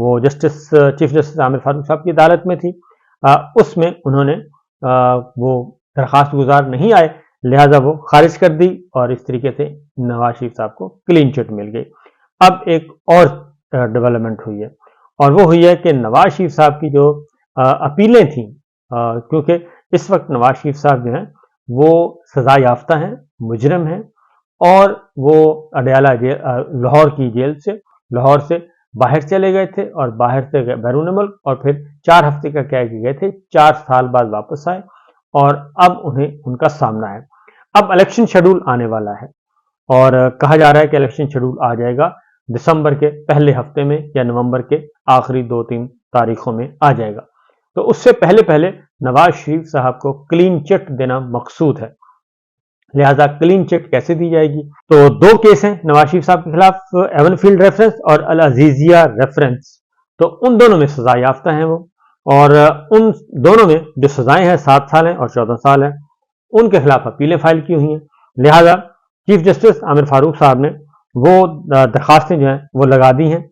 وہ chief justice عامر فاروق صاحب کی عدالت میں تھی، اس میں انہوں نے وہ درخواست گزار نہیں آئے، لہذا وہ خارج کر دی اور اس طریقے سے نواز شریف صاحب کو کلین چٹ مل گئی۔ اب ایک اور ڈیولپمنٹ ہوئی ہے، اور وہ ہوئی ہے کہ نواز شریف صاحب کی جو اپیلیں تھیں، کیونکہ اس وقت نواز شریف صاحب جو ہیں وہ سزا یافتہ ہیں، مجرم ہیں، اور وہ اڈیالہ لاہور سے باہر چلے گئے تھے، اور باہر سے بیرون ملک، اور پھر 4 ہفتے کا قید گئے تھے، 4 سال بعد واپس آئے، اور اب انہیں ان کا سامنا ہے۔ اب الیکشن شیڈول آنے والا ہے، اور کہا جا رہا ہے کہ الیکشن شیڈول آ جائے گا دسمبر کے پہلے ہفتے میں یا نومبر کے آخری 2-3 تاریخوں میں آ جائے گا۔ تو اس سے پہلے نواز شریف صاحب کو کلین چٹ دینا مقصود ہے، لہذا کلین چٹ کیسے دی جائے گی؟ تو 2 کیس ہیں نواز شریف صاحب کے خلاف، ایون فیلڈ ریفرنس اور العزیزیہ ریفرنس، تو ان دونوں میں سزا یافتہ ہیں وہ، اور ان دونوں میں جو سزائیں ہیں 7 سال ہیں اور 14 سال ہیں، ان کے خلاف اپیلیں فائل کی ہوئی ہیں، لہذا چیف جسٹس عامر فاروق صاحب نے وہ درخواستیں جو ہیں وہ لگا دی ہیں،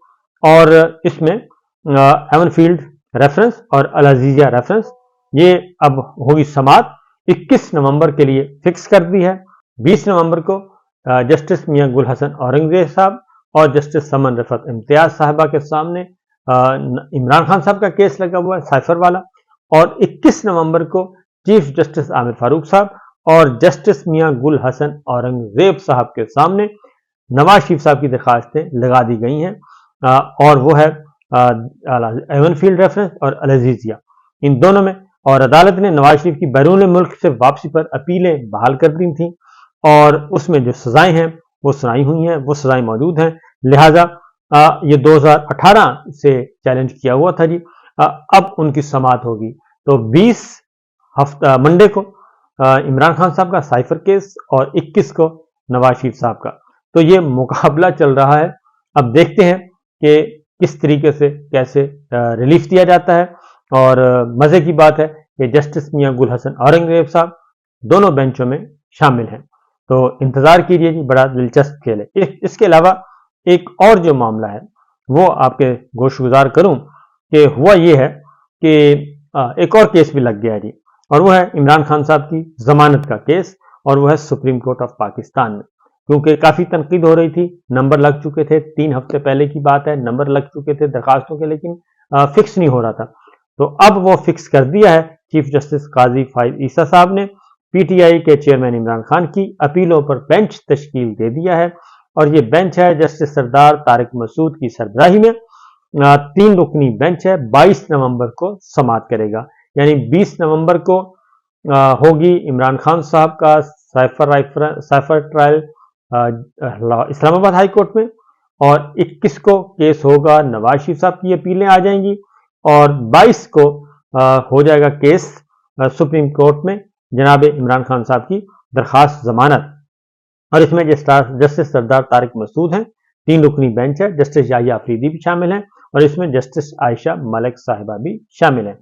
اور اس میں ایون فیلڈ ریفرنس اور العزیزیہ ریفرنس یہ اب ہوگی سماعت 21 نومبر کے لیے فکس کر دی ہے۔ 20 نومبر کو جسٹس میاں گل حسن اورنگزیب صاحب اور جسٹس سمن رفعت امتیاز صاحبہ کے سامنے عمران خان صاحب کا کیس لگا ہوا ہے سائفر والا، اور 21 نومبر کو چیف جسٹس عامر فاروق صاحب اور جسٹس میاں گل حسن اورنگزیب صاحب کے سامنے نواز شریف صاحب کی درخواستیں لگا دی گئی ہیں، اور وہ ہے ایون فیلڈ ریفرنس اور العزیزیہ، ان دونوں میں۔ اور عدالت نے نواز شریف کی بیرون ملک سے واپسی پر اپیلیں بحال کر دی تھیں، اور اس میں جو سزائیں ہیں وہ سنائی ہوئی ہیں، وہ سزائیں موجود ہیں، لہذا یہ 2018 سے چیلنج کیا ہوا تھا جی، اب ان کی سماعت ہوگی۔ تو 20 منڈے کو عمران خان صاحب کا سائفر کیس، اور 21 کو نواز شریف صاحب کا، تو یہ مقابلہ چل رہا ہے۔ اب دیکھتے ہیں کہ کس طریقے سے کیسے ریلیف دیا جاتا ہے، اور مزے کی بات ہے کہ جسٹس میاں گل حسن اورنگزیب صاحب دونوں بینچوں میں شامل ہیں، تو انتظار کیجیے جی، بڑا دلچسپ کھیل ہے۔ اس کے علاوہ ایک اور جو معاملہ ہے وہ آپ کے گوش گزار کروں کہ ہوا یہ ہے کہ ایک اور کیس بھی لگ گیا ہے جی، اور وہ ہے عمران خان صاحب کی ضمانت کا کیس، اور وہ ہے سپریم کورٹ آف پاکستان میں، کیونکہ کافی تنقید ہو رہی تھی، نمبر لگ چکے تھے، 3 ہفتے پہلے کی بات ہے، نمبر لگ چکے تھے درخواستوں کے، لیکن فکس نہیں ہو رہا تھا، تو اب وہ فکس کر دیا ہے چیف جسٹس قاضی فائز عیسیٰ صاحب نے، پی ٹی آئی کے چیئرمین عمران خان کی اپیلوں پر بینچ تشکیل دے دیا ہے، اور یہ بینچ ہے جسٹس سردار طارق مسعود کی سربراہی میں، 3 رکنی بینچ ہے، 22 نومبر کو سماعت کرے گا، یعنی 20 نومبر کو ہوگی عمران خان صاحب کا سائفر ٹرائل اسلام آباد ہائی کورٹ میں، اور 21 کو کیس ہوگا، نواز شریف صاحب کی اپیلیں آ جائیں گی، اور 22 کو ہو جائے گا کیس سپریم کورٹ میں جناب عمران خان صاحب کی درخواست ضمانت، اور اس میں جسٹس سردار طارق مسعود ہیں، 3 رکنی بینچ ہے، جسٹس یحییٰ آفریدی بھی شامل ہیں، اور اس میں جسٹس عائشہ ملک صاحبہ بھی شامل ہیں۔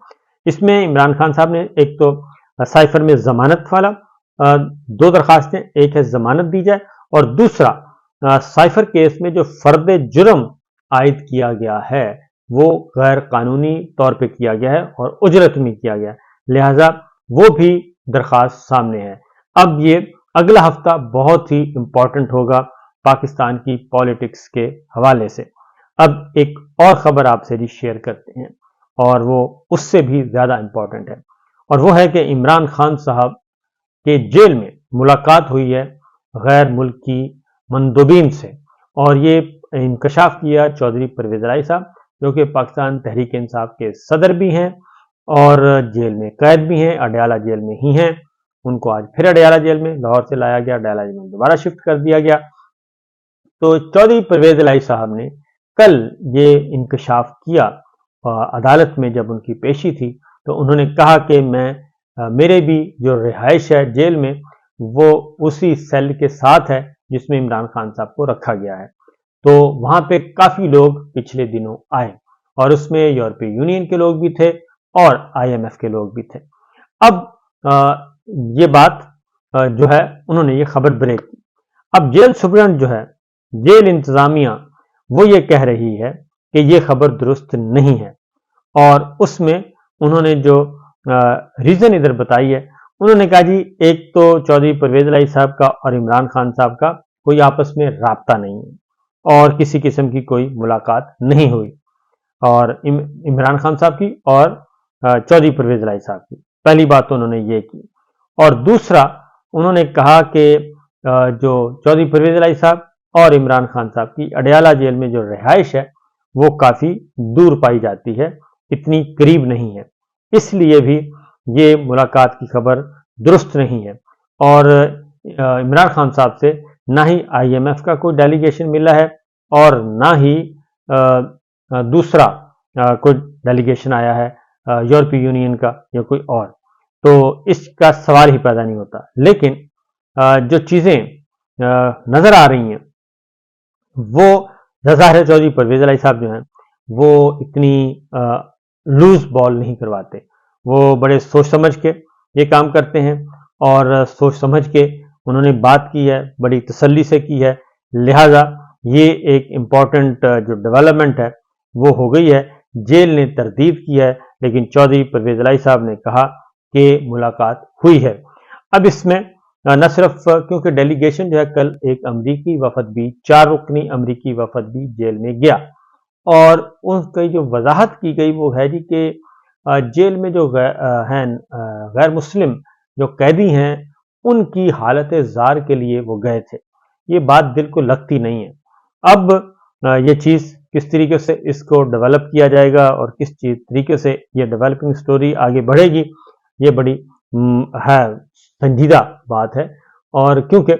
اس میں عمران خان صاحب نے ایک تو سائفر میں ضمانت والا 2 درخواستیں، ایک ہے ضمانت دی جائے، اور دوسرا سائفر کیس میں جو فرد جرم عائد کیا گیا ہے وہ غیر قانونی طور پہ کیا گیا ہے اور اجرت میں کیا گیا ہے، لہذا وہ بھی درخواست سامنے ہے۔ اب یہ اگلا ہفتہ بہت ہی امپورٹنٹ ہوگا پاکستان کی پالیٹکس کے حوالے سے۔ اب ایک اور خبر آپ سے بھی شیئر کرتے ہیں، اور وہ اس سے بھی زیادہ امپورٹنٹ ہے، اور وہ ہے کہ عمران خان صاحب کے جیل میں ملاقات ہوئی ہے غیر ملکی مندوبین سے، اور یہ انکشاف کیا چودھری پرویز الہی صاحب، جو کہ پاکستان تحریک انصاف کے صدر بھی ہیں اور جیل میں قید بھی ہیں، اڈیالہ جیل میں ہی ہیں، ان کو آج پھر اڈیالہ جیل میں لاہور سے لایا گیا، اڈیالہ جیل میں دوبارہ شفٹ کر دیا گیا۔ تو چودھری پرویز الہی صاحب نے کل یہ انکشاف کیا عدالت میں، جب ان کی پیشی تھی تو انہوں نے کہا کہ میرے بھی جو رہائش ہے جیل میں وہ اسی سیل کے ساتھ ہے جس میں عمران خان صاحب کو رکھا گیا ہے، تو وہاں پہ کافی لوگ پچھلے دنوں آئے، اور اس میں یورپی یونین کے لوگ بھی تھے اور IMF کے لوگ بھی تھے۔ اب یہ بات جو ہے انہوں نے یہ خبر بریک کی۔ اب جیل سپرنٹ جو ہے، جیل انتظامیہ، وہ یہ کہہ رہی ہے کہ یہ خبر درست نہیں ہے، اور اس میں انہوں نے جو ریزن ادھر بتائی ہے، انہوں نے کہا جی ایک تو چودھری پرویز الہی صاحب کا اور عمران خان صاحب کا کوئی آپس میں رابطہ نہیں ہے اور کسی قسم کی کوئی ملاقات نہیں ہوئی، اور عمران خان صاحب کی اور چودھری پرویز الہی صاحب کی، پہلی بات تو انہوں نے یہ کی۔ اور دوسرا انہوں نے کہا کہ جو چودھری پرویز الہی صاحب اور عمران خان صاحب کی اڈیالہ جیل میں جو رہائش ہے وہ کافی دور پائی جاتی ہے، اتنی قریب نہیں ہے، اس لیے بھی یہ ملاقات کی خبر درست نہیں ہے۔ اور عمران خان صاحب سے نہ ہی آئی ایم ایف کا کوئی ڈیلیگیشن ملا ہے اور نہ ہی دوسرا کوئی ڈیلیگیشن آیا ہے یورپی یونین کا یا کوئی اور، تو اس کا سوال ہی پیدا نہیں ہوتا۔ لیکن جو چیزیں نظر آ رہی ہیں وہ ظاہر چودھری پرویز الہی صاحب جو ہیں وہ اتنی لوز بال نہیں کرواتے، وہ بڑے سوچ سمجھ کے یہ کام کرتے ہیں، اور سوچ سمجھ کے انہوں نے بات کی ہے، بڑی تسلی سے کی ہے، لہذا یہ ایک امپورٹنٹ جو ڈیولپمنٹ ہے وہ ہو گئی ہے۔ جیل نے تردید کی ہے لیکن چودھری پرویز الہی صاحب نے کہا کہ ملاقات ہوئی ہے۔ اب اس میں نہ صرف کیونکہ ڈیلیگیشن جو ہے کل ایک امریکی وفد بھی 4 رکنی امریکی وفد بھی جیل میں گیا، اور ان کی جو وضاحت کی گئی وہ ہے جی کہ جیل میں جو غیر مسلم جو قیدی ہیں ان کی حالت زار کے لیے وہ گئے تھے، یہ بات دل کو لگتی نہیں ہے۔ اب یہ چیز کس طریقے سے اس کو ڈیولپ کیا جائے گا اور کس طریقے سے یہ ڈیولپنگ سٹوری آگے بڑھے گی، یہ بڑی ہے سنجیدہ بات ہے۔ اور کیونکہ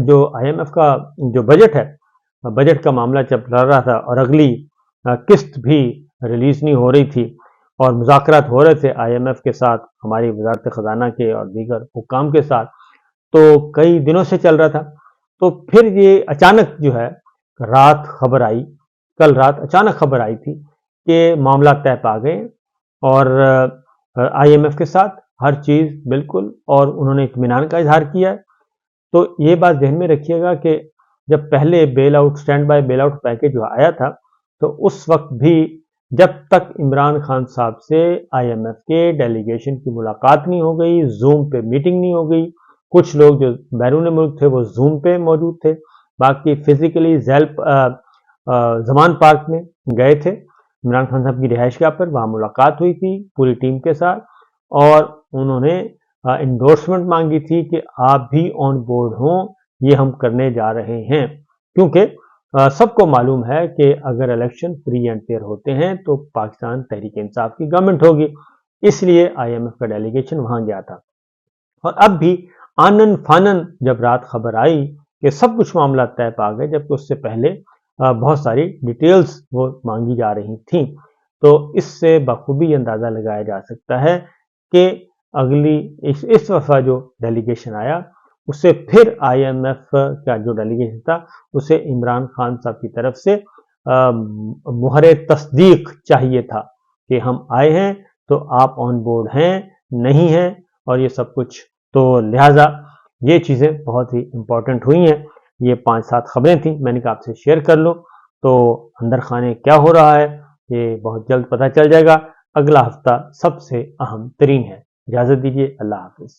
جو آئی ایم ایف کا جو بجٹ ہے، بجٹ کا معاملہ جب چل رہا تھا اور اگلی قسط بھی ریلیز نہیں ہو رہی تھی اور مذاکرات ہو رہے تھے آئی ایم ایف کے ساتھ، ہماری وزارت خزانہ کے اور دیگر حکام کے ساتھ، تو کئی دنوں سے چل رہا تھا، تو پھر یہ اچانک جو ہے رات خبر آئی، کل رات اچانک خبر آئی تھی کہ معاملات طے پا گئے اور آئی ایم ایف کے ساتھ ہر چیز بالکل، اور انہوں نے اطمینان کا اظہار کیا ہے۔ تو یہ بات ذہن میں رکھیے گا کہ جب پہلے bail out standby bail out package جو آیا تھا تو اس وقت بھی جب تک عمران خان صاحب سے آئی ایم ایف کے ڈیلیگیشن کی ملاقات نہیں ہو گئی، زوم پہ میٹنگ نہیں ہو گئی، کچھ لوگ جو بیرون ملک تھے وہ زوم پہ موجود تھے، باقی فزیکلی زمان پارک میں گئے تھے عمران خان صاحب کی رہائش گاہ پر، وہاں ملاقات ہوئی تھی پوری ٹیم کے ساتھ، اور انہوں نے انڈورسمنٹ مانگی تھی کہ آپ بھی آن بورڈ ہوں، یہ ہم کرنے جا رہے ہیں، کیونکہ سب کو معلوم ہے کہ اگر الیکشن فری اینڈ فیئر ہوتے ہیں تو پاکستان تحریک انصاف کی گورنمنٹ ہوگی، اس لیے آئی ایم ایف کا ڈیلیگیشن وہاں گیا تھا۔ اور اب بھی آنن فانن جب رات خبر آئی کہ سب کچھ معاملات طے پا گئے، جبکہ اس سے پہلے بہت ساری ڈیٹیلز وہ مانگی جا رہی تھیں، تو اس سے بخوبی اندازہ لگایا جا سکتا ہے کہ اگلی اس دفعہ جو ڈیلیگیشن آیا اس سے پھر آئی ایم ایف کا جو ڈیلیگیشن تھا اسے عمران خان صاحب کی طرف سے مہر تصدیق چاہیے تھا کہ ہم آئے ہیں تو آپ آن بورڈ ہیں نہیں ہیں اور یہ سب کچھ، تو لہٰذا یہ چیزیں بہت ہی امپورٹنٹ ہوئی ہیں۔ یہ 5-7 خبریں تھیں، میں نے کہا آپ سے شیئر کر لوں، تو اندر خانے کیا ہو رہا ہے یہ بہت جلد پتہ چل جائے گا۔ اگلا ہفتہ سب سے اہم ترین ہے۔ اجازت دیجیے، اللہ حافظ۔